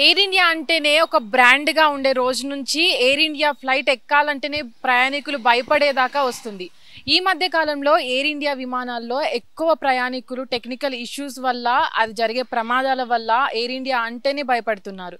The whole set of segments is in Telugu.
ఎయిర్ ఇండియా అంటేనే ఒక బ్రాండ్గా ఉండే రోజు నుంచి ఎయిర్ ఇండియా ఫ్లైట్ ఎక్కాలంటేనే ప్రయాణికులు భయపడేదాకా వస్తుంది. ఈ మధ్య కాలంలో ఎయిర్ ఇండియా విమానాల్లో ఎక్కువ ప్రయాణికులు టెక్నికల్ ఇష్యూస్ వల్ల అది జరిగే ప్రమాదాల వల్ల ఎయిర్ ఇండియా అంటేనే భయపడుతున్నారు.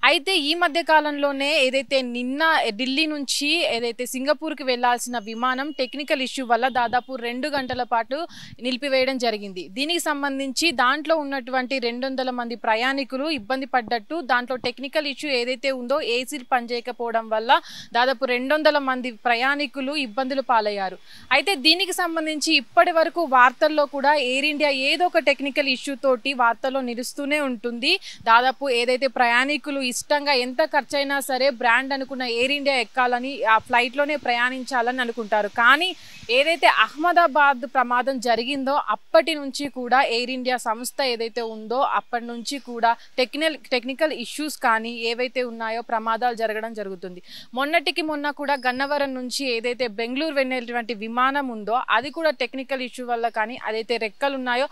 అయితే ఈ మధ్య కాలంలోనే ఏదైతే నిన్న ఢిల్లీ నుంచి ఏదైతే సింగపూర్కి వెళ్లాల్సిన విమానం టెక్నికల్ ఇష్యూ వల్ల దాదాపు 2 గంటల పాటు నిలిపివేయడం జరిగింది. దీనికి సంబంధించి దాంట్లో ఉన్నటువంటి 200 మంది ప్రయాణికులు ఇబ్బంది పడ్డట్టు, దాంట్లో టెక్నికల్ ఇష్యూ ఏదైతే ఉందో ఏసీలు పనిచేయకపోవడం వల్ల దాదాపు 200 మంది ప్రయాణికులు ఇబ్బందులు పాలయ్యారు. అయితే దీనికి సంబంధించి ఇప్పటి వరకు వార్తల్లో కూడా ఎయిర్ ఇండియా ఏదో ఒక టెక్నికల్ ఇష్యూ తోటి వార్తల్లో నిలుస్తూనే ఉంటుంది. దాదాపు ఏదైతే ప్రయాణికులు ఇష్టంగా ఎంత ఖర్చైనా సరే బ్రాండ్ అనుకున్న ఎయిర్ ఇండియా ఎక్కాలని, ఆ ఫ్లైట్లోనే ప్రయాణించాలని అనుకుంటారు. కానీ ఏదైతే అహ్మదాబాద్ ప్రమాదం జరిగిందో అప్పటి నుంచి కూడా ఎయిర్ ఇండియా సంస్థ ఏదైతే ఉందో అప్పటి నుంచి కూడా టెక్నికల్ ఇష్యూస్ కానీ ఏవైతే ఉన్నాయో ప్రమాదాలు జరగడం జరుగుతుంది. మొన్నటికి మొన్న కూడా గన్నవరం నుంచి ఏదైతే బెంగళూరు వెళ్ళేటువంటి విమానం ఉందో అది కూడా టెక్నికల్ ఇష్యూ వల్ల కానీ అదైతే రెక్కలు ఉన్నాయో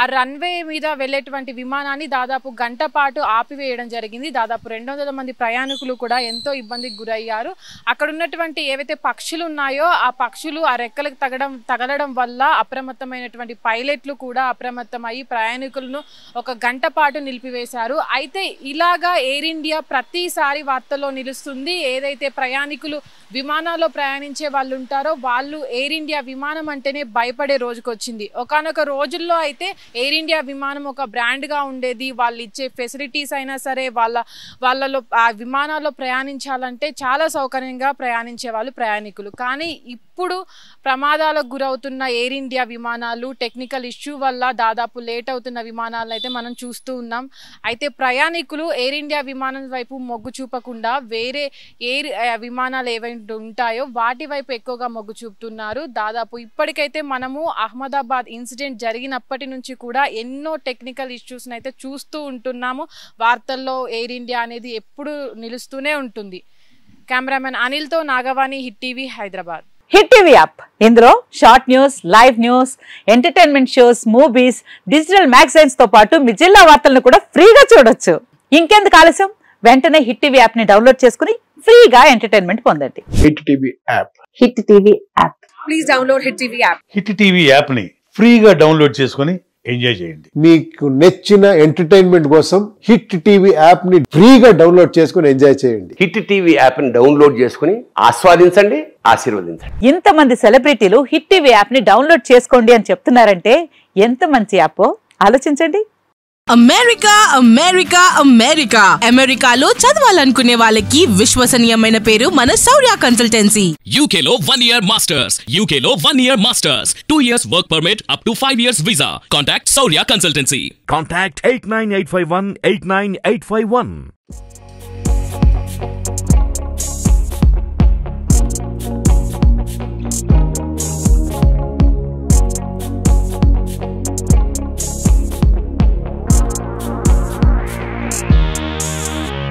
ఆ రన్వే మీద వెళ్ళేటువంటి విమానాన్ని దాదాపు గంట పాటు ఆపివేయడం జరిగింది. దాదాపు 200 మంది ప్రయాణికులు కూడా ఎంతో ఇబ్బందికి గురయ్యారు. అక్కడ ఉన్నటువంటి ఏవైతే పక్షులు ఉన్నాయో ఆ పక్షులు ఆ రెక్కలకు తగలడం వల్ల అప్రమత్తమైనటువంటి పైలట్లు కూడా అప్రమత్తమయ్యి ప్రయాణికులను 1 గంట పాటు నిలిపివేశారు. అయితే ఇలాగా ఎయిర్ ఇండియా ప్రతిసారి వార్తల్లో నిలుస్తుంది. ఏదైతే ప్రయాణికులు విమానాల్లో ప్రయాణించే వాళ్ళు ఉంటారో వాళ్ళు ఎయిర్ ఇండియా విమానం అంటేనే భయపడే రోజుకి వచ్చింది. ఒకానొక రోజుల్లో అయితే ఎయిర్ ఇండియా విమానం ఒక బ్రాండ్గా ఉండేది. వాళ్ళు ఇచ్చే ఫెసిలిటీస్ అయినా సరే వాళ్ళలో ఆ విమానాల్లో ప్రయాణించాలంటే చాలా సౌకర్యంగా ప్రయాణించే వాళ్ళు ప్రయాణికులు. కానీ ఇప్పుడు ప్రమాదాలకు గురవుతున్న ఎయిర్ ఇండియా విమానాలు టెక్నికల్ ఇష్యూ వల్ల దాదాపు లేట్ అవుతున్న విమానాలను అయితే మనం చూస్తూ ఉన్నాం. అయితే ప్రయాణికులు ఎయిర్ ఇండియా విమానం వైపు మొగ్గు చూపకుండా వేరే ఎయిర్ విమానాలు ఏవైతే ఉంటాయో వాటి వైపు ఎక్కువగా మొగ్గు చూపుతున్నారు. దాదాపు ఇప్పటికైతే మనము అహ్మదాబాద్ ఇన్సిడెంట్ జరిగినప్పటి నుంచి కూడా ఎన్నో టెక్నికల్ ఇష్యూస్ అయితే చూస్తూ ఉంటున్నాము. వార్తల్లో ఎయిర్ ఇండియా అనేది ఎప్పుడు నిలుస్తూనే ఉంటుంది. కెమెరామెన్ అనిల్తో Nagavani, Hit TV, Hyderabad. Hit TV app, ఇందులో short news, live news, entertainment shows, movies, digital magazines తో పాటు మీ జిల్లా వార్తలను కూడా ఫ్రీగా చూడొచ్చు. ఇంకెందుకు ఆలస్యం, వెంటనే హిట్ టీవీ యాప్ ని డౌన్లోడ్ చేసుకుని ఫ్రీగా ఎంటర్టైన్మెంట్ పొందండి. Hit TV app. Hit TV app. Please download hit TV app. Hit TV app ని ఫ్రీగా డౌన్లోడ్ చేసుకుని ఎంజాయ్ చేయండి. మీకు నచ్చిన ఎంటర్టైన్మెంట్ కోసం హిట్ టీవీ యాప్ ని ఫ్రీగా డౌన్లోడ్ చేసుకుని ఎంజాయ్ చేయండి. హిట్ టీవీ యాప్ ని డౌన్లోడ్ చేసుకుని ఆస్వాదించండి, ఆశీర్వదించండి. ఇంతమంది సెలబ్రిటీలు హిట్ టీవీ యాప్ ని డౌన్లోడ్ చేసుకోండి అని చెప్తున్నారంటే ఎంత మంచి యాప్ ఆలోచించండి. అమెరికా అమెరికా అమెరికా అమెరికాలో చదవాలనుకునే వాళ్ళకి విశ్వసనీయమైన పేరు మన శౌర్య కన్సల్టెన్సీ. UK లో 1 year masters, UK లో 1 year masters, 2 years work permit up to 5 years visa. Contact Shaurya Consultancy. Contact 89851 89851.